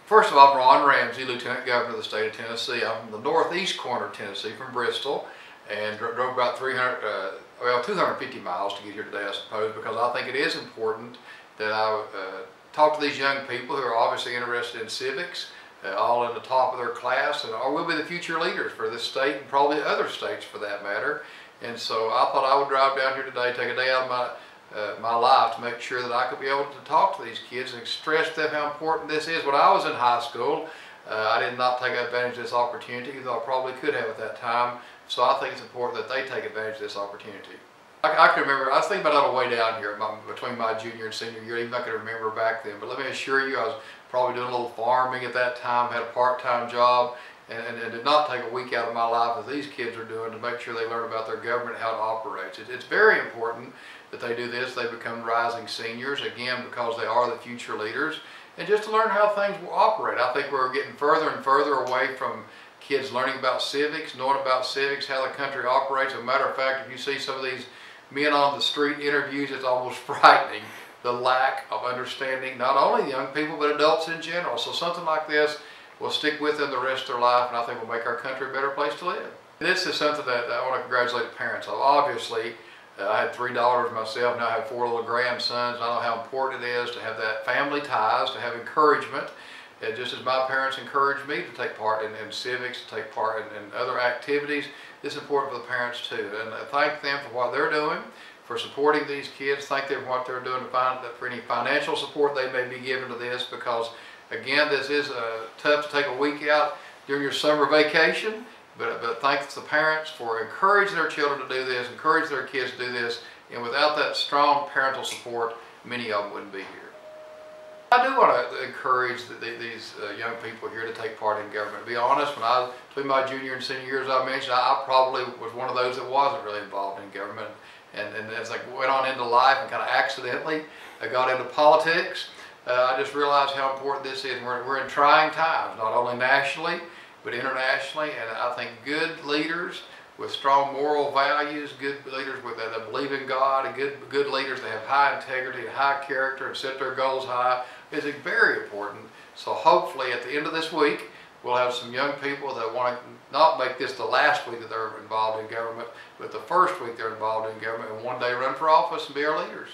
First of all, I'm Ron Ramsey, Lieutenant Governor of the state of Tennessee. I'm from the northeast corner of Tennessee, from Bristol, and drove about 250 miles to get here today, I suppose, because I think it is important that I talk to these young people who are obviously interested in civics, all in the top of their class, and will be the future leaders for this state and probably other states for that matter. And so I thought I would drive down here today, take a day out of my life to make sure that I could be able to talk to these kids and express to them how important this is. When I was in high school, I did not take advantage of this opportunity, though I probably could have at that time. So I think it's important that they take advantage of this opportunity. I can remember, I was thinking about it on the way down here between my junior and senior year, even I can remember back then. But let me assure you, I was probably doing a little farming at that time, had a part-time job, and did not take a week out of my life as these kids are doing to make sure they learn about their government and how it operates. It's very important that they do this. They become rising seniors, again, because they are the future leaders, and just to learn how things will operate. I think we're getting further and further away from kids learning about civics, knowing about civics, how the country operates. As a matter of fact, if you see some of these men on the street interviews, it's almost frightening, the lack of understanding, not only young people, but adults in general. So something like this will stick with them the rest of their life, and I think will make our country a better place to live. This is something that I want to congratulate the parents of. Obviously, I had 3 daughters myself, now I have 4 little grandsons. I know how important it is to have that family ties, to have encouragement. Just as my parents encouraged me to take part in civics, to take part in other activities, it's important for the parents too. And I thank them for what they're doing, for supporting these kids. Thank them for what they're doing for any financial support they may be given to this, because again, this is tough to take a week out during your summer vacation, but thanks to the parents for encouraging their children to do this, encourage their kids to do this, and without that strong parental support, many of them wouldn't be here. I do want to encourage these young people here to take part in government. To be honest, between my junior and senior years, I mentioned, I probably was one of those that wasn't really involved in government. And as I went on into life and kind of accidentally, I got into politics. I just realized how important this is. We're in trying times, not only nationally, but internationally. And I think good leaders with strong moral values, good leaders that believe in God, and good leaders that have high integrity and high character and set their goals high is very important. So hopefully at the end of this week, we'll have some young people that want to not make this the last week that they're involved in government, but the first week they're involved in government, and one day run for office and be our leaders.